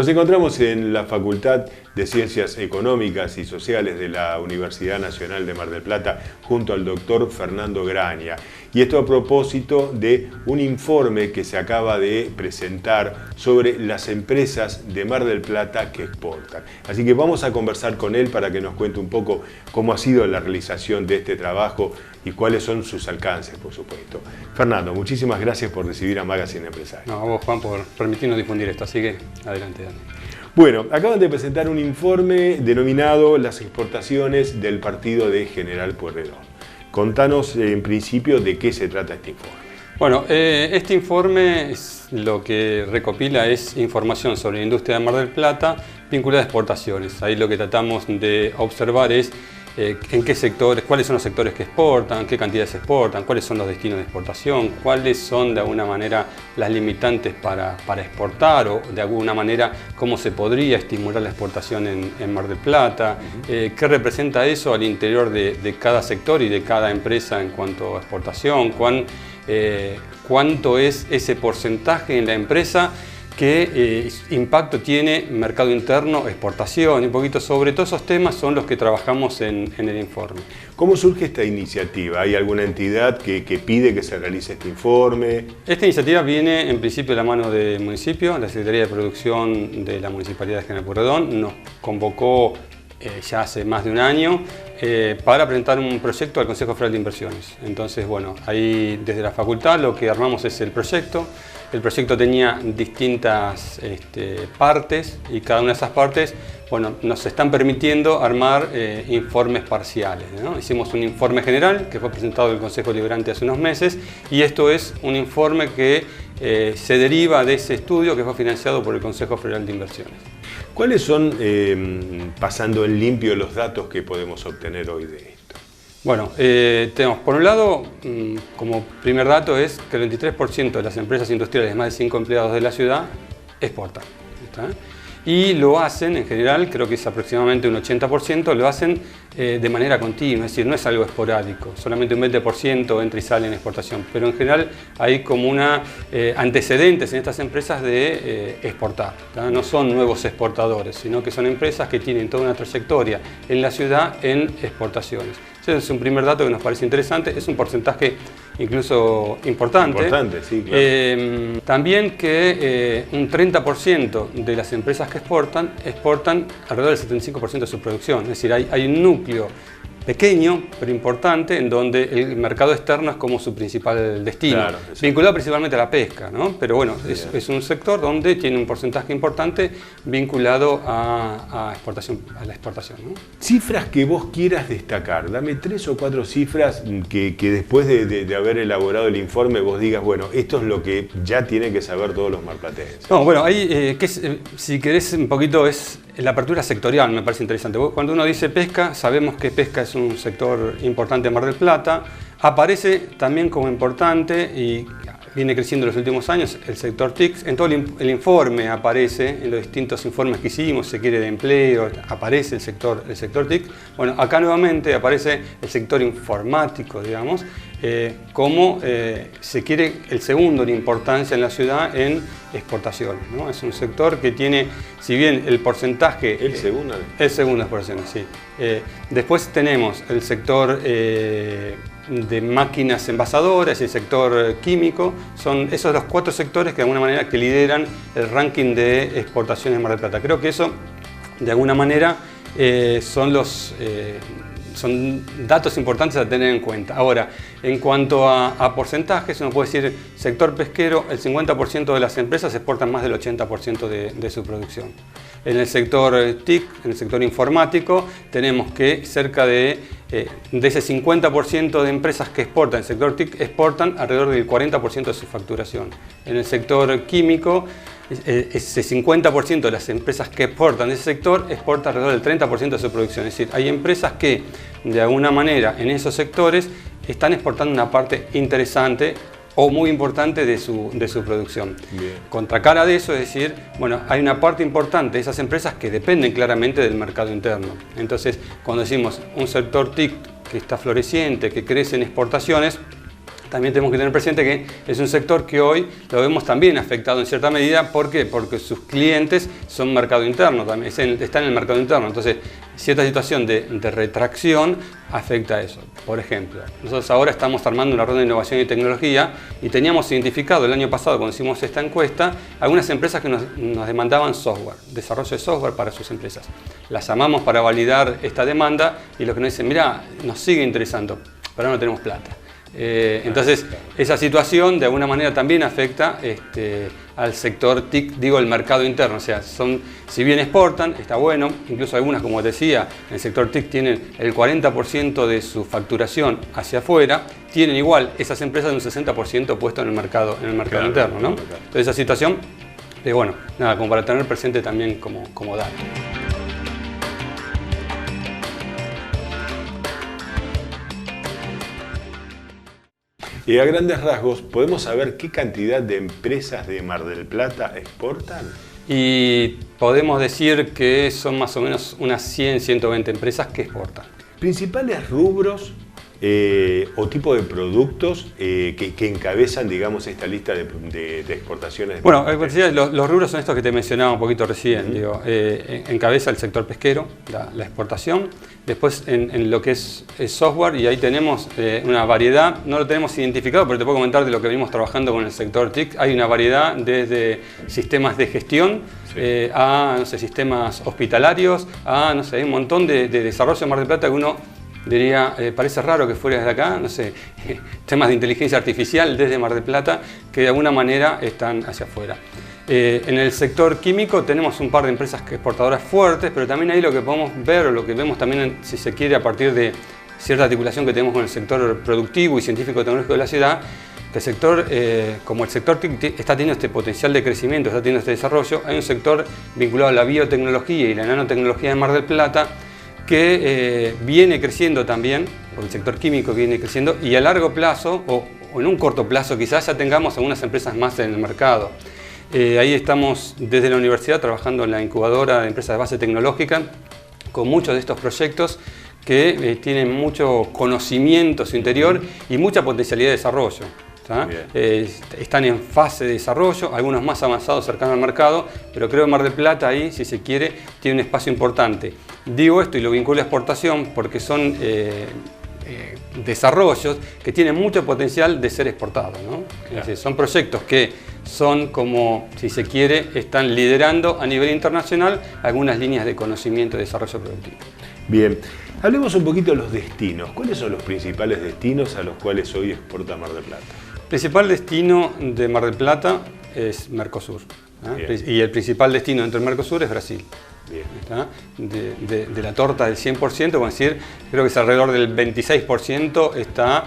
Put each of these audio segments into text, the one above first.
Nos encontramos en la Facultad de Ciencias Económicas y Sociales de la Universidad Nacional de Mar del Plata junto al doctor Fernando Graña. Y esto a propósito de un informe que se acaba de presentar sobre las empresas de Mar del Plata que exportan. Así que vamos a conversar con él para que nos cuente un poco cómo ha sido la realización de este trabajo y cuáles son sus alcances, por supuesto. Fernando, muchísimas gracias por recibir a Magazine Empresario. No, a vos, Juan, por permitirnos difundir esto, así que adelante, Dani. Bueno, acaban de presentar un informe denominado Las exportaciones del partido de General Pueyrredón. Contanos en principio de qué se trata este informe. Bueno, este informe lo que recopila es información sobre la industria de Mar del Plata vinculada a exportaciones. Ahí lo que tratamos de observar es en qué sectores, cuáles son los sectores que exportan, qué cantidades exportan, cuáles son los destinos de exportación, cuáles son de alguna manera las limitantes para exportar o de alguna manera cómo se podría estimular la exportación en Mar del Plata, qué representa eso al interior de cada sector y de cada empresa en cuanto a exportación, cuánto es ese porcentaje en la empresa, qué impacto tiene mercado interno, exportación, y un poquito sobre todos esos temas son los que trabajamos en el informe. ¿Cómo surge esta iniciativa? ¿Hay alguna entidad que pide que se realice este informe? Esta iniciativa viene en principio de la mano del municipio. La Secretaría de Producción de la Municipalidad de General Pueyrredón nos convocó ya hace más de un año para presentar un proyecto al Consejo Federal de Inversiones. Entonces, bueno, ahí desde la facultad lo que armamos es el proyecto. El proyecto tenía distintas partes y cada una de esas partes, bueno, nos están permitiendo armar informes parciales, ¿no? Hicimos un informe general que fue presentado al Consejo Deliberante hace unos meses y esto es un informe que se deriva de ese estudio que fue financiado por el Consejo Federal de Inversiones. ¿Cuáles son, pasando en limpio, los datos que podemos obtener hoy de esto? Bueno, tenemos por un lado, como primer dato es que el 23% de las empresas industriales de más de 5 empleados de la ciudad exportan. ¿Está? Y lo hacen, en general, creo que es aproximadamente un 80%, lo hacen de manera continua, es decir, no es algo esporádico, solamente un 20% entra y sale en exportación, pero en general hay como antecedentes en estas empresas de exportar, ¿tá? No son nuevos exportadores, sino que son empresas que tienen toda una trayectoria en la ciudad en exportaciones. Ese es un primer dato que nos parece interesante, es un porcentaje incluso importante. Importante, sí, claro. También que un 30% de las empresas que exportan alrededor del 75% de su producción. Es decir, hay un núcleo pequeño, pero importante, en donde el mercado externo es como su principal destino, claro, vinculado principalmente a la pesca, ¿no? Pero bueno, es un sector donde tiene un porcentaje importante vinculado a la exportación, ¿no? Cifras que vos quieras destacar, dame 3 o 4 cifras que después de haber elaborado el informe vos digas, bueno, esto es lo que ya tienen que saber todos los marplatenses. No, bueno, ahí, si querés un poquito, es la apertura sectorial, me parece interesante. Cuando uno dice pesca, sabemos que pesca es un sector importante en Mar del Plata, aparece también como importante y viene creciendo en los últimos años el sector TIC. En todo el informe aparece, en los distintos informes que hicimos, se quiere de empleo, aparece el sector TIC. Bueno, acá nuevamente aparece el sector informático, digamos, como se quiere el segundo en importancia en la ciudad en exportaciones, ¿no? Es un sector que tiene, si bien el porcentaje... ¿El segundo? El segundo exportaciones, sí. Después tenemos el sector de máquinas envasadoras y el sector químico. Son esos los 4 sectores que de alguna manera que lideran el ranking de exportaciones de Mar del Plata. Creo que eso de alguna manera son datos importantes a tener en cuenta. Ahora, en cuanto a porcentajes, uno puede decir, sector pesquero, el 50% de las empresas exportan más del 80% de su producción. En el sector TIC, en el sector informático, tenemos que cerca de ese 50% de empresas que exportan, en el sector TIC exportan alrededor del 40% de su facturación. En el sector químico, ese 50% de las empresas que exportan de ese sector exporta alrededor del 30% de su producción. Es decir, hay empresas que de alguna manera en esos sectores están exportando una parte interesante o muy importante de su producción. Bien. Contracara de eso, es decir, bueno, hay una parte importante de esas empresas que dependen claramente del mercado interno. Entonces, cuando decimos un sector TIC que está floreciente, que crece en exportaciones, también tenemos que tener presente que es un sector que hoy lo vemos también afectado en cierta medida. ¿Por qué? Porque sus clientes son mercado interno, también están en el mercado interno. Entonces, cierta situación de retracción afecta a eso. Por ejemplo, nosotros ahora estamos armando una ronda de innovación y tecnología y teníamos identificado el año pasado, cuando hicimos esta encuesta, algunas empresas que nos demandaban software, desarrollo de software para sus empresas. Las llamamos para validar esta demanda y lo que nos dicen, mira, nos sigue interesando, pero no tenemos plata. Entonces, esa situación de alguna manera también afecta al sector TIC, digo, el mercado interno. O sea, si bien exportan, está bueno, incluso algunas, como decía, en el sector TIC tienen el 40% de su facturación hacia afuera, tienen igual esas empresas un 60% puesto en el mercado interno, ¿no? Entonces, esa situación, bueno, nada, como para tener presente también como dato. Y a grandes rasgos, ¿podemos saber qué cantidad de empresas de Mar del Plata exportan? Y podemos decir que son más o menos unas 100, 120 empresas que exportan. ¿Principales rubros o tipo de productos que encabezan, digamos, esta lista de exportaciones? Bueno, los rubros son estos que te mencionaba un poquito recién. Digo, encabeza el sector pesquero, la exportación. Después en lo que es software, y ahí tenemos una variedad, no lo tenemos identificado, pero te puedo comentar de lo que venimos trabajando con el sector TIC. Hay una variedad desde sistemas de gestión, a no sé, sistemas hospitalarios, a no sé, hay un montón de desarrollo en Mar del Plata que uno diría, parece raro que fuera desde acá, no sé, temas de inteligencia artificial desde Mar del Plata que de alguna manera están hacia afuera. En el sector químico tenemos un par de empresas exportadoras fuertes, pero también ahí lo que podemos ver, o lo que vemos también, si se quiere, a partir de cierta articulación que tenemos con el sector productivo y científico-tecnológico de la ciudad, que el sector, como el sector TIC está teniendo este potencial de crecimiento, está teniendo este desarrollo, hay un sector vinculado a la biotecnología y la nanotecnología de Mar del Plata que viene creciendo también, porque el sector químico viene creciendo, y a largo plazo, o en un corto plazo quizás, ya tengamos algunas empresas más en el mercado. Ahí estamos desde la universidad trabajando en la incubadora de empresas de base tecnológica con muchos de estos proyectos que tienen mucho conocimiento a su interior y mucha potencialidad de desarrollo. Están en fase de desarrollo, algunos más avanzados cercanos al mercado, pero creo que Mar del Plata ahí, si se quiere, tiene un espacio importante. Digo esto y lo vinculo a exportación porque son desarrollos que tienen mucho potencial de ser exportados, ¿no? Es decir, son proyectos que son como, si se quiere, están liderando a nivel internacional algunas líneas de conocimiento y desarrollo productivo. Bien, hablemos un poquito de los destinos. ¿Cuáles son los principales destinos a los cuales hoy exporta Mar del Plata? El principal destino de Mar del Plata es Mercosur, y el principal destino dentro del Mercosur es Brasil. De la torta del 100%, como decir, creo que es alrededor del 26% está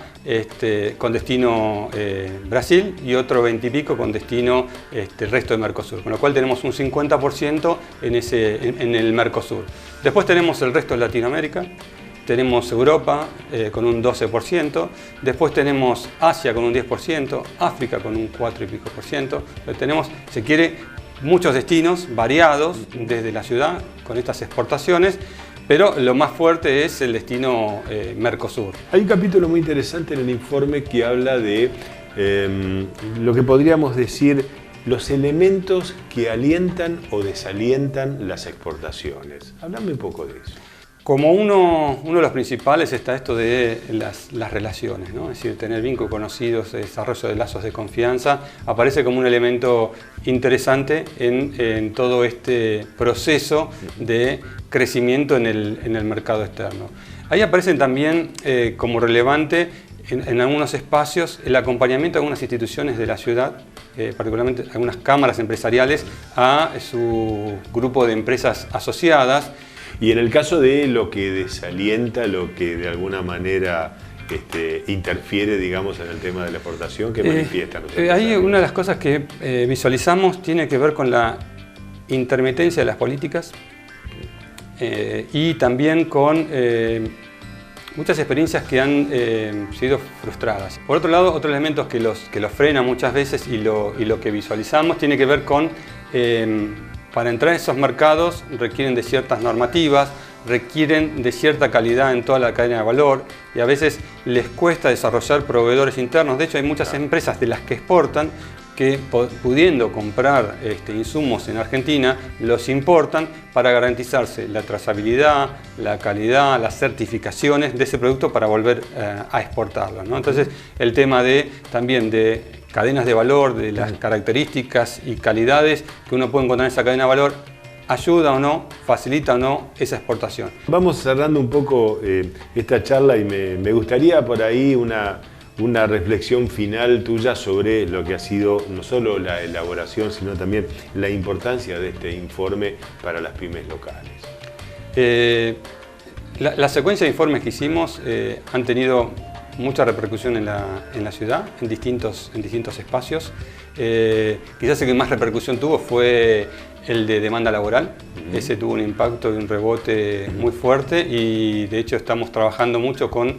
con destino Brasil y otro 20 y pico con destino el resto de Mercosur, con lo cual tenemos un 50% en el Mercosur. Después tenemos el resto de Latinoamérica, tenemos Europa con un 12%, después tenemos Asia con un 10%, África con un 4 y pico por ciento, tenemos, se quiere, muchos destinos variados desde la ciudad con estas exportaciones, pero lo más fuerte es el destino Mercosur. Hay un capítulo muy interesante en el informe que habla de lo que podríamos decir los elementos que alientan o desalientan las exportaciones. Háblame un poco de eso. Como uno de los principales está esto de las relaciones, ¿no? Es decir, tener vínculos conocidos, desarrollo de lazos de confianza, aparece como un elemento interesante en todo este proceso de crecimiento en el mercado externo. Ahí aparecen también como relevante en algunos espacios el acompañamiento de algunas instituciones de la ciudad, particularmente algunas cámaras empresariales, a su grupo de empresas asociadas. Y en el caso de lo que desalienta, lo que de alguna manera interfiere, digamos, en el tema de la exportación, ¿qué manifiesta? Ahí una de las cosas que visualizamos tiene que ver con la intermitencia de las políticas y también con muchas experiencias que han sido frustradas. Por otro lado, otros elementos que los frena muchas veces y lo que visualizamos tiene que ver con para entrar en esos mercados requieren de ciertas normativas, requieren de cierta calidad en toda la cadena de valor y a veces les cuesta desarrollar proveedores internos. De hecho, hay muchas empresas de las que exportan que pudiendo comprar insumos en Argentina, los importan para garantizarse la trazabilidad, la calidad, las certificaciones de ese producto para volver a exportarlo, ¿no? Entonces, el tema también de cadenas de valor, de las características y calidades que uno puede encontrar en esa cadena de valor, ayuda o no, facilita o no esa exportación. Vamos cerrando un poco esta charla y me gustaría por ahí una reflexión final tuya sobre lo que ha sido no solo la elaboración, sino también la importancia de este informe para las pymes locales. La secuencia de informes que hicimos han tenido mucha repercusión en la ciudad, en distintos espacios. Quizás el que más repercusión tuvo fue el de demanda laboral. Ese tuvo un impacto y un rebote muy fuerte y de hecho estamos trabajando mucho con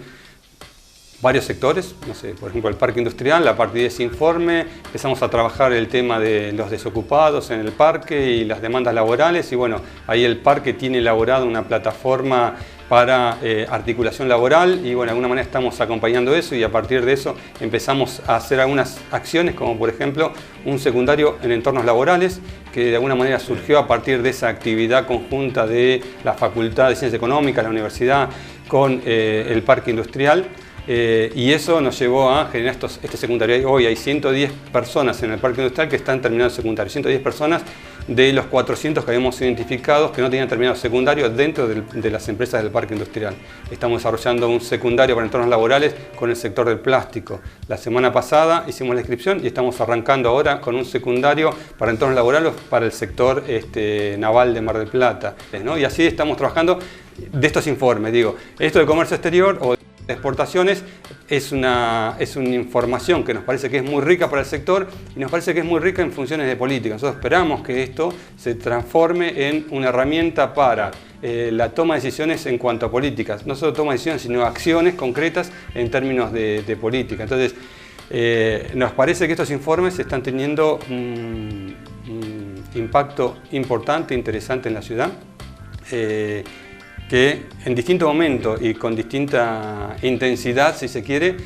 varios sectores, no sé, por ejemplo el parque industrial. A partir de ese informe empezamos a trabajar el tema de los desocupados en el parque y las demandas laborales y bueno, ahí el parque tiene elaborado una plataforma para articulación laboral y bueno, de alguna manera estamos acompañando eso y a partir de eso empezamos a hacer algunas acciones como por ejemplo un secundario en entornos laborales que de alguna manera surgió a partir de esa actividad conjunta de la Facultad de Ciencias Económicas, la universidad con el parque industrial. Y eso nos llevó a generar este secundario. Hoy hay 110 personas en el parque industrial que están terminando el secundario. 110 personas de los 400 que habíamos identificado que no tenían terminado secundario dentro de las empresas del parque industrial. Estamos desarrollando un secundario para entornos laborales con el sector del plástico. La semana pasada hicimos la inscripción y estamos arrancando ahora con un secundario para entornos laborales para el sector naval de Mar del Plata, ¿no? Y así estamos trabajando de estos informes. Digo, esto de comercio exterior o de exportaciones es una información que nos parece que es muy rica para el sector y nos parece que es muy rica en funciones de política. Nosotros esperamos que esto se transforme en una herramienta para la toma de decisiones en cuanto a políticas. No solo toma de decisiones, sino acciones concretas en términos de política. Entonces, nos parece que estos informes están teniendo un impacto importante, interesante en la ciudad. Que en distintos momentos y con distinta intensidad, si se quiere,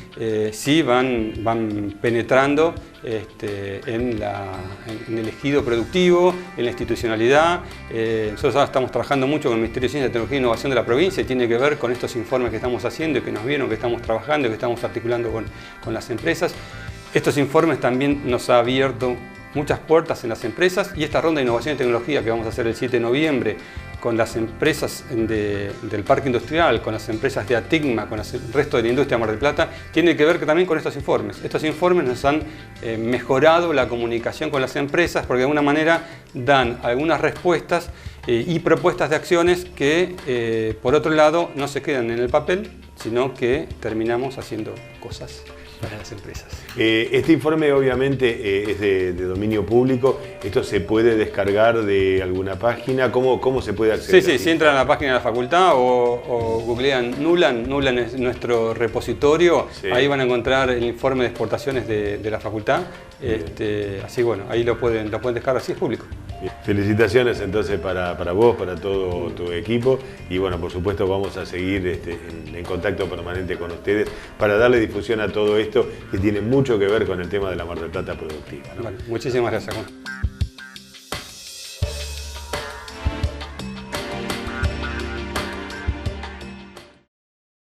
sí van penetrando en el ejido productivo, en la institucionalidad. Nosotros ahora estamos trabajando mucho con el Ministerio de Ciencia, Tecnología e Innovación de la provincia y tiene que ver con estos informes que estamos haciendo y que nos vieron, que estamos trabajando y que estamos articulando con las empresas. Estos informes también nos ha abierto muchas puertas en las empresas y esta ronda de innovación y tecnología que vamos a hacer el 7 de noviembre con las empresas del parque industrial, con las empresas de ATICMA, con el resto de la industria de Mar del Plata, tiene que ver también con estos informes. Estos informes nos han mejorado la comunicación con las empresas porque de alguna manera dan algunas respuestas y propuestas de acciones que por otro lado no se quedan en el papel, sino que terminamos haciendo cosas para las empresas. Este informe obviamente es de dominio público. ¿Esto se puede descargar de alguna página? ¿Cómo se puede acceder? Sí, si entran a la página de la facultad o googlean Nulan es nuestro repositorio, sí. Ahí van a encontrar el informe de exportaciones de la facultad. Así bueno, ahí lo pueden descargar, así es público. Felicitaciones entonces para vos, para todo tu equipo y bueno, por supuesto vamos a seguir en contacto permanente con ustedes para darle difusión a todo esto que tiene mucho que ver con el tema de la Mar del Plata productiva, ¿no? Vale, muchísimas gracias, Juan.